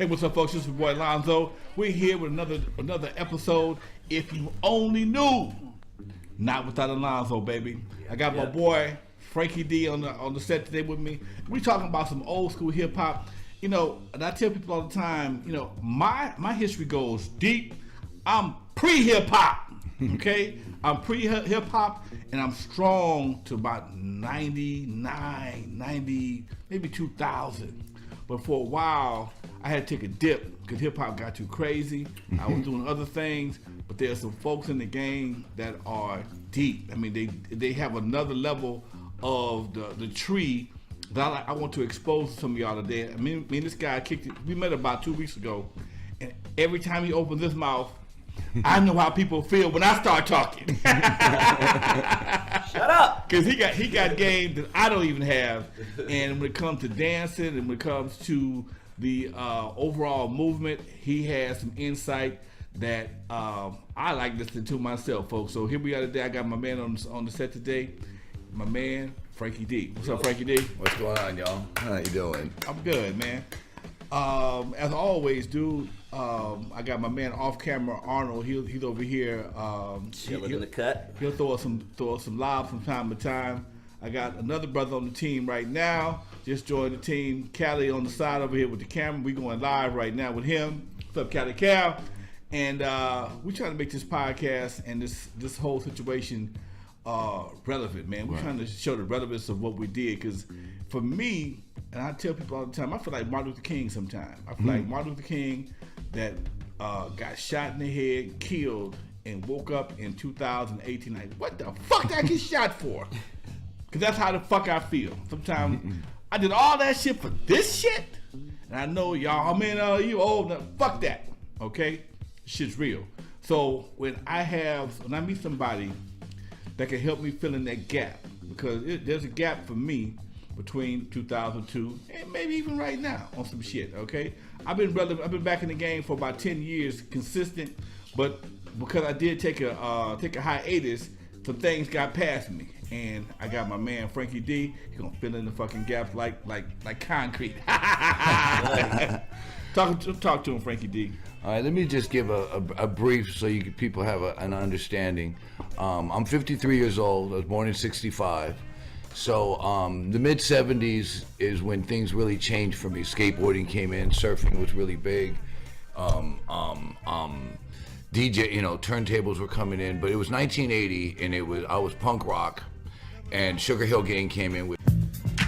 Hey, what's up, folks? This is your boy Alonzo. We're here with another episode. If you only knew, Not Without Alonzo, baby. I got my boy Frankie D on the set today with me. We talking about some old school hip hop. You know, and I tell people all the time, you know, my history goes deep. I'm pre-hip hop, okay? I'm pre-hip hop, and I'm strong to about 99, 90, maybe 2000. But for a while, I had to take a dip because hip hop got too crazy. I was doing other things, but there's some folks in the game that are deep. I mean, they have another level of the tree that I want to expose to some of y'all today. I mean, this guy kicked it. We met about 2 weeks ago, and every time he opens his mouth, I know how people feel when I start talking. Shut up! Because he got game that I don't even have. And when it comes to dancing and when it comes to the overall movement, he has some insight that I like listening to myself, folks. So here we are today. I got my man on the set today, my man Frankie D. What's up, Frankie D? What's going on, y'all? How you doing? I'm good, man. As I always do, I got my man off camera, Arnold. He's over here. Chilling in the cut. He'll throw us some lobs from time to time. I got another brother on the team right now. Just joined the team. Callie on the side over here with the camera. We going live right now with him. What's up, Callie Cal? And we're trying to make this podcast and this whole situation relevant, man. We're trying to show the relevance of what we did, because for me, and I tell people all the time, I feel like Martin Luther King sometimes. I feel like Martin Luther King that got shot in the head, killed, and woke up in 2018 like, what the fuck did I get shot for? Because that's how the fuck I feel. Sometimes I did all that shit for this shit, and I know y'all, man, you old enough. Fuck that, okay? Shit's real. So when I meet somebody that can help me fill in that gap, because there's a gap for me between 2002 and maybe even right now on some shit, okay? I've been back in the game for about 10 years, consistent, but because I did take a hiatus, some things got past me, and I got my man Frankie D. He's gonna fill in the fucking gaps like concrete. Talk to him, Frankie D. All right, let me just give a brief so people have an understanding. I'm 53 years old. I was born in 65. So the mid-70s is when things really changed for me. Skateboarding came in, surfing was really big. DJ, turntables were coming in, but it was 1980, and I was punk rock, and Sugar Hill Gang came in with.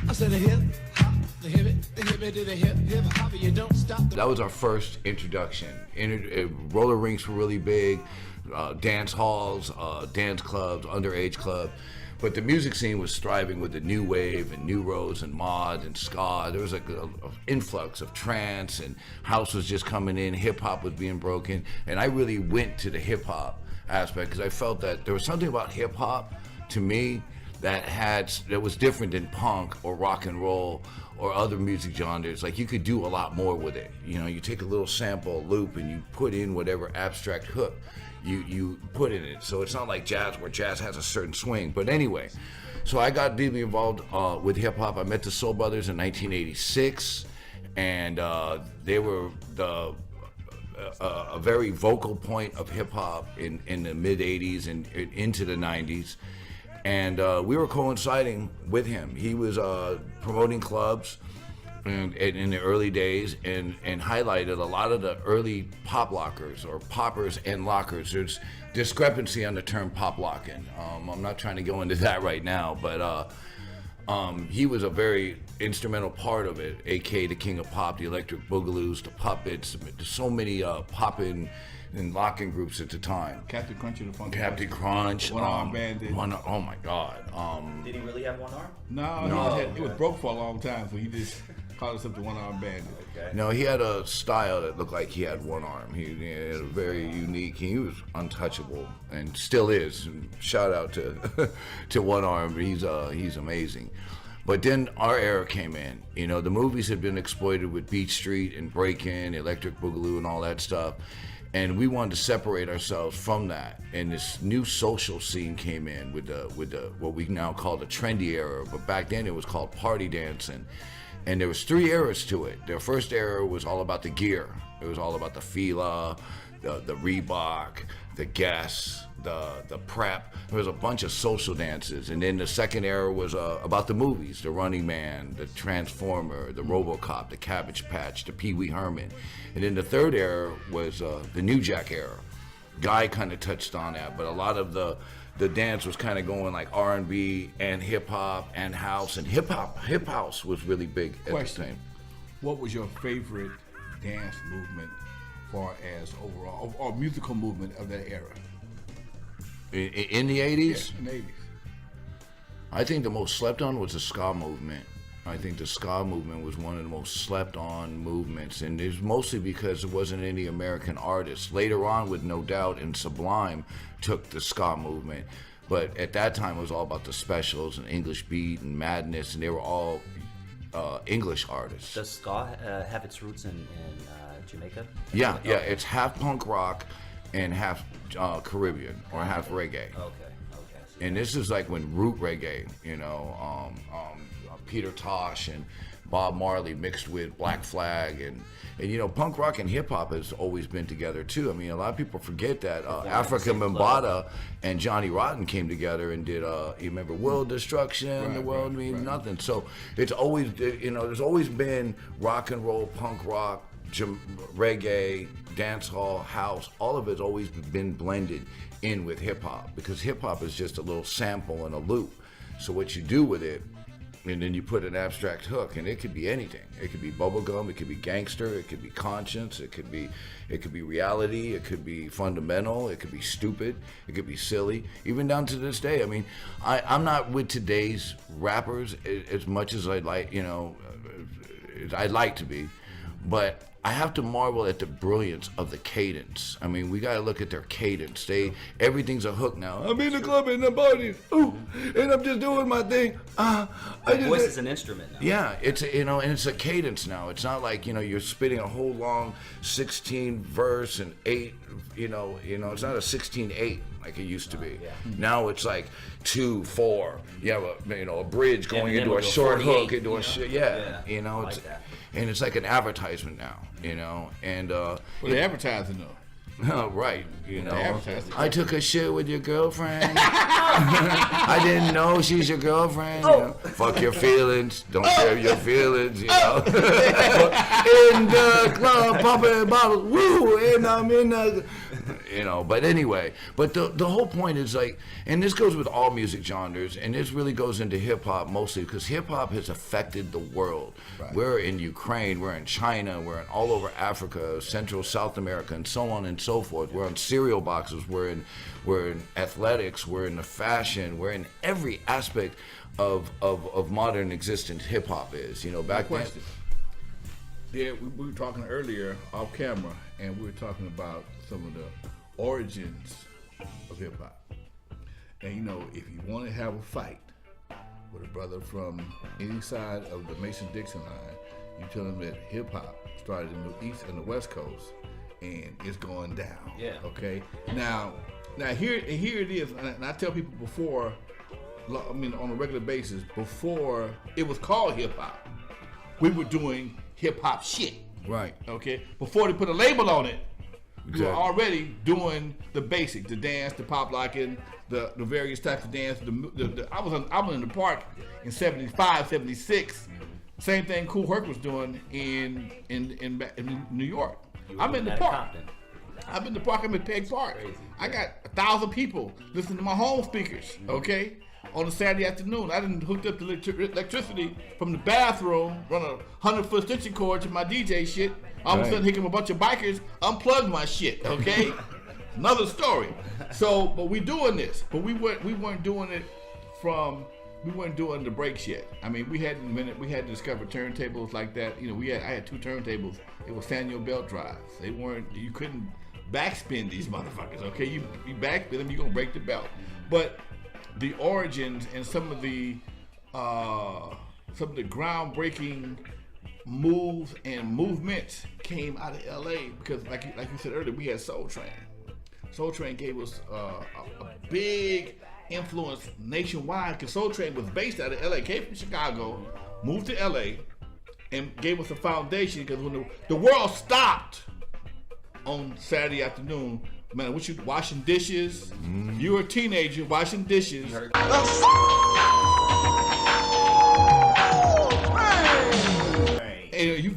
I said the hip hop, the hip it to the hip hop, you don't stop. That was our first introduction. Roller rinks were really big, dance halls, dance clubs, underage club. But the music scene was thriving with the new wave and new rose and mod and ska. There was like an influx of trance, and house was just coming in. Hip hop was being broken, and I really went to the hip hop aspect because I felt that there was something about hip hop to me that was different than punk or rock and roll or other music genres. Like, you could do a lot more with it. You take a little sample loop and you put in whatever abstract hook you put in it. So it's not like jazz, where jazz has a certain swing. But anyway, so I got deeply involved with hip hop. I met the Soul Brothers in 1986, and they were a very vocal point of hip hop in the mid 80s and into the 90s. And we were coinciding with him. He was promoting clubs in the early days and highlighted a lot of the early pop lockers, or poppers and lockers. There's discrepancy on the term pop locking. I'm not trying to go into that right now, but he was a very instrumental part of it, aka the king of pop, the Electric Boogaloos, the Puppets, so many popping and locking groups at the time. Captain Crunch and the Funky Captain Crunch. One Arm Bandit. Oh my God. Did he really have one arm? No. It was broke for a long time, so he just called himself the One Arm Bandit. Okay. No, he had a style that looked like he had one arm. He had a very unique. He was untouchable and still is. Shout out to One Arm. He's amazing. But then our era came in. The movies had been exploited with Beat Street and Breakin', Electric Boogaloo, and all that stuff. And we wanted to separate ourselves from that. And this new social scene came in with the what we now call the trendy era. But back then it was called party dancing. And there was 3 eras to it. Their first era was all about the gear. It was all about the Fila, the Reebok, the Guess, the Prep. There was a bunch of social dances. And then the second era was about the movies, the Running Man, the Transformer, the RoboCop, the Cabbage Patch, the Pee Wee Herman. And then the third era was the New Jack era. Guy kind of touched on that, but a lot of the dance was kind of going like R&B and hip hop and house, and hip house was really big at the time. What was your favorite dance movement, far as overall or musical movement of that era? In the 80s? Yeah, in the 80s. I think the most slept on was the ska movement. I think the ska movement was one of the most slept on movements, and it's mostly because there wasn't any American artists. Later on, with No Doubt and Sublime, took the ska movement, but at that time it was all about the Specials and English Beat and Madness, and they were all English artists. Does ska have its roots in Jamaica? Yeah, it's half punk rock and half Caribbean or half reggae. Okay. And this is like when root reggae, Peter Tosh and Bob Marley mixed with Black Flag, and punk rock and hip hop has always been together too. I mean, a lot of people forget that Africa Bambaataa and Johnny Rotten came together and did you remember World Destruction, the world means nothing. So it's always there's always been rock and roll, punk rock, reggae, dance hall, house. All of it's always been blended in with hip hop, because hip hop is just a little sample and a loop. So what you do with it, and then you put an abstract hook, and it could be anything. It could be bubblegum, it could be gangster, it could be conscience, it could be reality, it could be fundamental, it could be stupid, it could be silly, even down to this day. I mean, I'm not with today's rappers as much as I'd like to be, but I have to marvel at the brilliance of the cadence. I mean, we gotta look at their cadence. Everything's a hook now. I'm in the club and the party, and I'm just doing my thing. Voice is an instrument now. Yeah, it's and it's a cadence now. It's not like you're spitting a whole long 16 verse and 8. It's not a 16/8 like it used to be. Yeah. Now it's like 2/4. You have a bridge going into a short hook into a shit. Yeah, it's. Like and it's like an advertisement now, and the advertising though. Oh, right, I took a shit with your girlfriend. I didn't know she's your girlfriend. Fuck your feelings. Don't share your feelings. In the club, popping bottles. Woo, and I'm in the. But anyway, the whole point is like, and this goes with all music genres, and this really goes into hip hop mostly because hip hop has affected the world. Right. We're in Ukraine, we're in China, we're in all over Africa, Central South America, and so on and so forth. We're on cereal boxes, we're in athletics, we're in the fashion, we're in every aspect of modern existence. Hip hop is, back then. Yeah, we were talking earlier off camera, and we were talking about some of the origins of hip hop. And if you want to have a fight with a brother from any side of the Mason-Dixon line, you tell him that hip hop started in the East and the West Coast, and it's going down. Yeah. Okay. Now here it is, and I tell people before, on a regular basis, before it was called hip hop, we were doing hip hop shit. Right. Okay. Before they put a label on it, exactly. We were already doing the basic, the dance, the pop locking, the various types of dance. I was in the park in 75, 76. Same thing Kool Herc was doing in New York. I'm in the park. I'm in the park. I'm in Peg Park. I got 1,000 people listening to my home speakers. Okay. On a Saturday afternoon, I done hooked up the electricity from the bathroom, run a 100-foot extension cord to my DJ shit. All of a sudden, here come a bunch of bikers, unplug my shit. Okay, another story. So, but we doing this, but we weren't doing it we weren't doing the breaks yet. I mean, we had to discover turntables like that. I had 2 turntables. It was Samuel belt drives. You couldn't backspin these motherfuckers. Okay, you backspin them, you're gonna break the belt. But the origins and some of the groundbreaking moves and movements came out of LA because, like you said earlier, we had Soul Train. Soul Train gave us a big influence nationwide because Soul Train was based out of LA, came from Chicago, moved to LA, and gave us a foundation because when the world stopped on Saturday afternoon, man, what you washing dishes? You were a teenager washing dishes. And you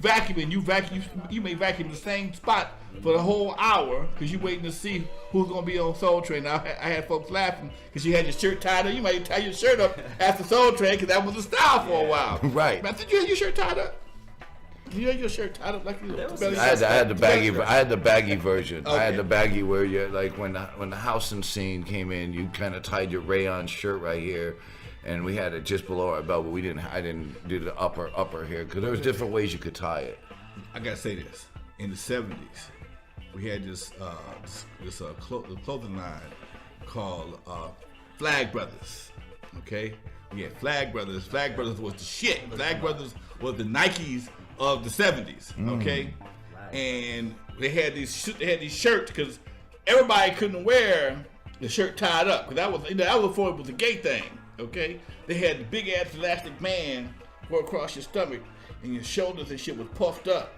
may vacuum the same spot for the whole hour because you waiting to see who's gonna be on Soul Train. I had folks laughing because you had your shirt tied up. You might tie your shirt up after Soul Train because that was the style for a while. Right. Man, did you have your shirt tied up? You had your shirt tied up like you. I had the baggy. I had the baggy version. Okay. I had the baggy where you like when the housing scene came in, you kind of tied your rayon shirt right here, and we had it just below our belt, but we didn't. I didn't do the upper here because there was different ways you could tie it. I gotta say this: in the '70s, we had this clothing line called Flag Brothers. Okay, we had Flag Brothers. Flag Brothers was the shit. Flag Brothers was the Nikes of the '70s. Okay, and they had these shirts because everybody couldn't wear the shirt tied up because that was before it was a gay thing. Okay, they had the big ass elastic band go across your stomach and your shoulders and shit was puffed up.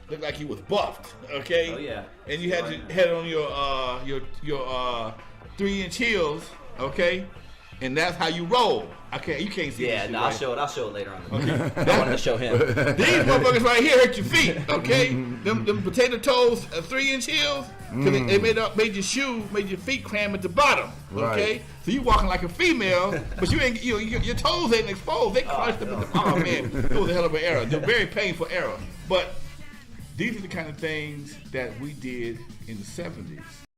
Looked like you was buffed, okay? Oh yeah. And you had on your 3-inch heels, okay? And that's how you roll. Okay, you can't see Yeah, this shit, no, right? I'll show it later on. Okay. I wanted to show him. These motherfuckers right here hurt your feet, okay? them potato toes, 3-inch heels, because they made your feet cram at the bottom, okay? Right. So you walking like a female, but you ain't, your toes ain't exposed. They crushed them. Oh man, it was a hell of an era. It was a very painful era. But these are the kind of things that we did in the '70s.